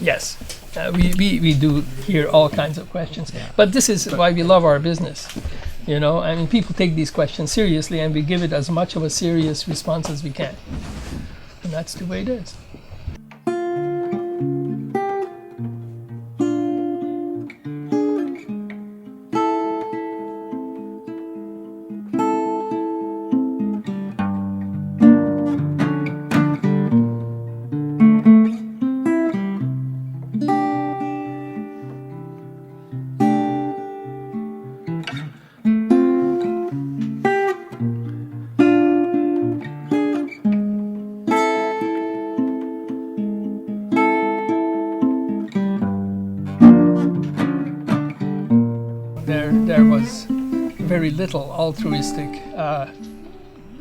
Yes, we do hear all kinds of questions, but this is why we love our business. You know, I mean, people take these questions seriously, and we give it as much of a serious response as we can, and that's the way it is. There was very little altruistic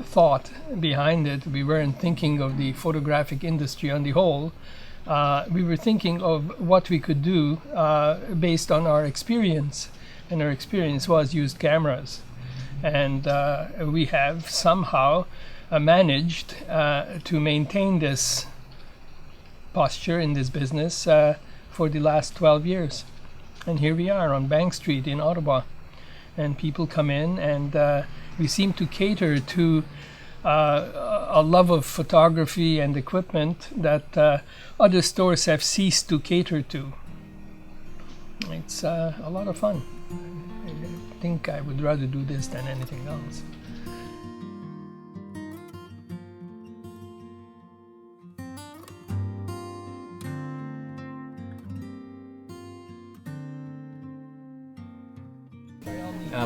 thought behind it. We weren't thinking of the photographic industry on the whole. We were thinking of what we could do based on our experience, and our experience was used cameras. And we have somehow managed to maintain this posture in this business for the last 12 years. And here we are on Bank Street in Ottawa, and people come in, and we seem to cater to a love of photography and equipment that other stores have ceased to cater to. It's a lot of fun. I think I would rather do this than anything else.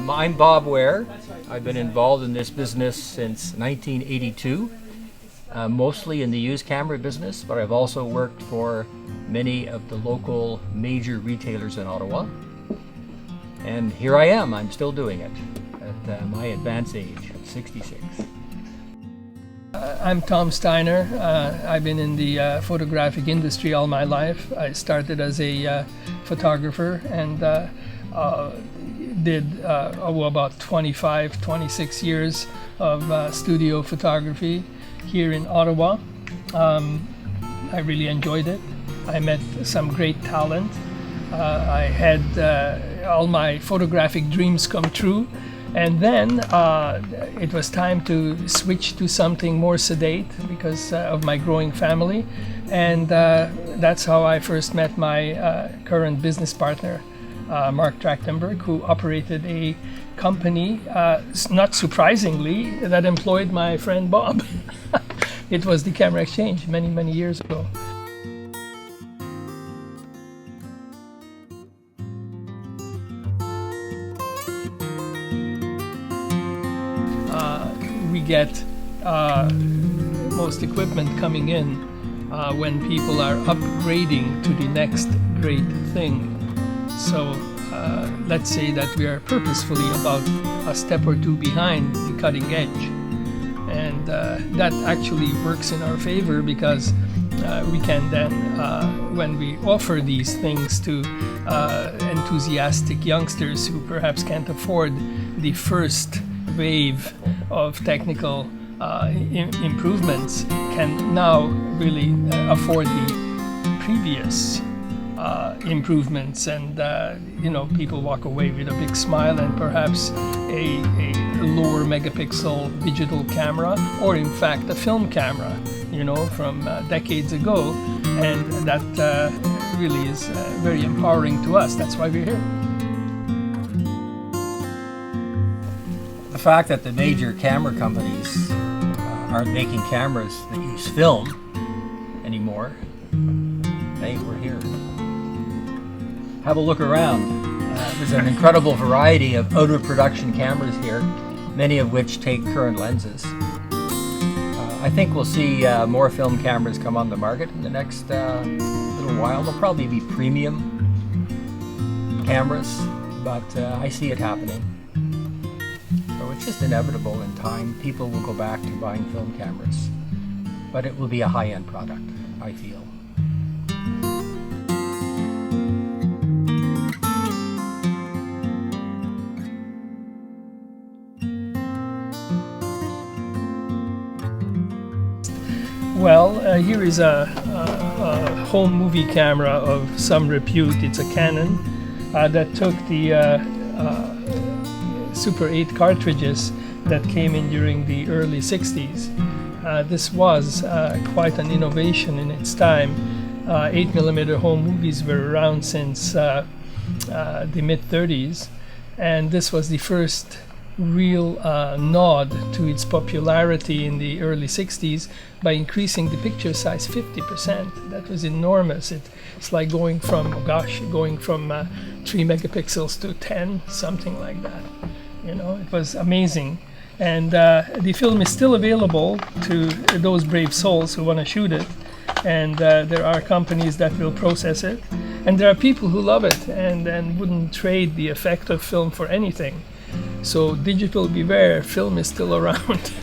I'm Bob Ware. I've been involved in this business since 1982, mostly in the used camera business, but I've also worked for many of the local major retailers in Ottawa. And here I am, I'm still doing it at my advanced age of 66. I'm Tom Steiner. I've been in the photographic industry all my life. I started as a photographer and did about 26 years of studio photography here in Ottawa. I really enjoyed it. I met some great talent. I had all my photographic dreams come true, and then it was time to switch to something more sedate because of my growing family, and that's how I first met my current business partner, Mark Trachtenberg, who operated a company, not surprisingly, that employed my friend Bob. It was the Camera Exchange many, many years ago. We get most equipment coming in when people are upgrading to the next great thing. So let's say that we are purposefully about a step or two behind the cutting edge. And that actually works in our favor because we can then, when we offer these things to enthusiastic youngsters who perhaps can't afford the first wave of technical improvements, can now really afford the previous improvements, and people walk away with a big smile and perhaps a lower megapixel digital camera, or in fact a film camera, from decades ago, and that really is very empowering to us. That's why we're here. The fact that the major camera companies aren't making cameras that use film anymore, hey, we're here. Have a look around. There's an incredible variety of out-of-production cameras here, many of which take current lenses. I think we'll see more film cameras come on the market in the next little while. They'll probably be premium cameras, but I see it happening. So it's just inevitable in time. People will go back to buying film cameras, but it will be a high-end product, I feel. Well, here is a home movie camera of some repute. It's a Canon that took the Super 8 cartridges that came in during the early 60s. This was quite an innovation in its time. 8mm home movies were around since the mid-30s, and this was the first real nod to its popularity in the early 60s by increasing the picture size 50%. That was enormous. It's like going from 3 megapixels to 10, something like that. You know, it was amazing. And the film is still available to those brave souls who want to shoot it. And there are companies that will process it. And there are people who love it and wouldn't trade the effect of film for anything. So digital beware, film is still around.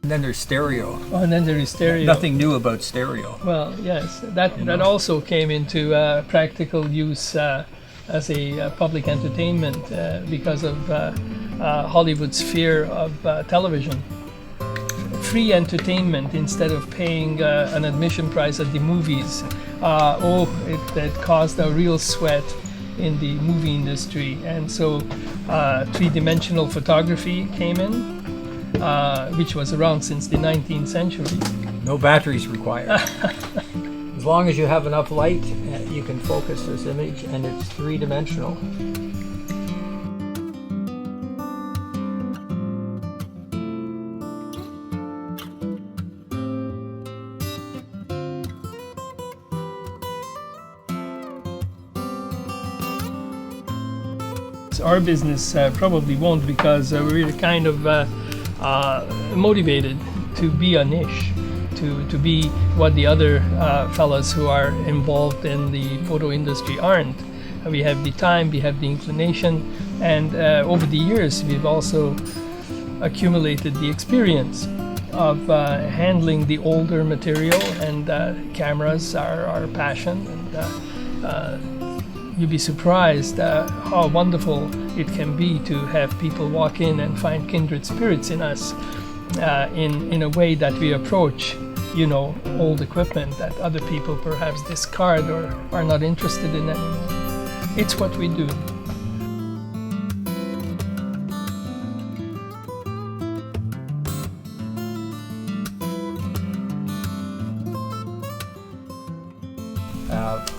And then there's stereo. Oh, and then there is stereo. Nothing new about stereo. Well, yes, that also came into practical use as a public entertainment because of Hollywood's fear of television. Free entertainment instead of paying an admission price at the movies. It caused a real sweat in the movie industry. And so three-dimensional photography came in, which was around since the 19th century. No batteries required. As long as you have enough light, you can focus this image, and it's three-dimensional. Our business probably won't, because we're kind of motivated to be a niche, to be what the other fellas who are involved in the photo industry aren't. We have the time, we have the inclination, and over the years we've also accumulated the experience of handling the older material, and cameras are our passion. And you'd be surprised how wonderful it can be to have people walk in and find kindred spirits in us in a way that we approach, old equipment that other people perhaps discard or are not interested in anymore. It's what we do.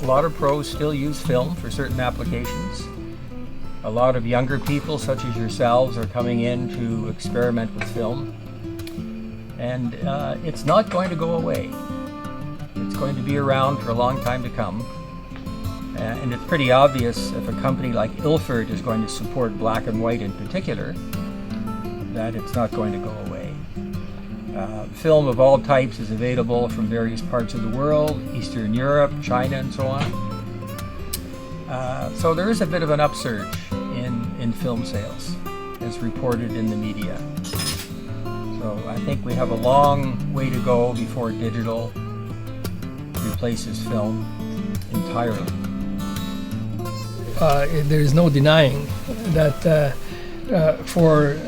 A lot of pros still use film for certain applications. A lot of younger people, such as yourselves, are coming in to experiment with film. And it's not going to go away. It's going to be around for a long time to come. And it's pretty obvious, if a company like Ilford is going to support black and white in particular, that it's not going to go away. Film of all types is available from various parts of the world, Eastern Europe, China, and so on. So there is a bit of an upsurge in film sales, as reported in the media. So I think we have a long way to go before digital replaces film entirely. There is no denying that for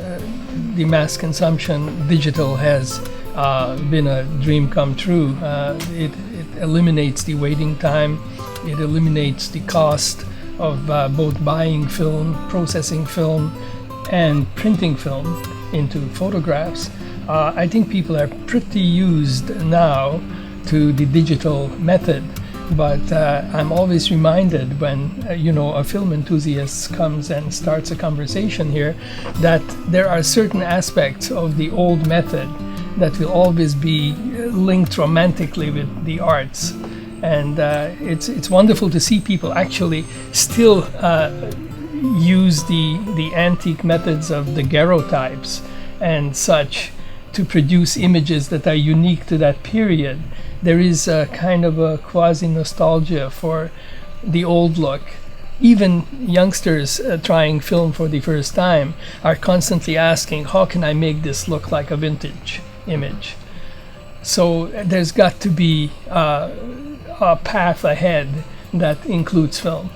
the mass consumption, digital has been a dream come true. It eliminates the waiting time. It eliminates the cost of both buying film, processing film, and printing film into photographs. I think people are pretty used now to the digital method, but I'm always reminded when a film enthusiast comes and starts a conversation here that there are certain aspects of the old method that will always be linked romantically with the arts. And it's wonderful to see people actually still use the antique methods of daguerreotypes and such to produce images that are unique to that period. There is a kind of a quasi-nostalgia for the old look. Even youngsters trying film for the first time are constantly asking, how can I make this look like a vintage image? So there's got to be a path ahead that includes film.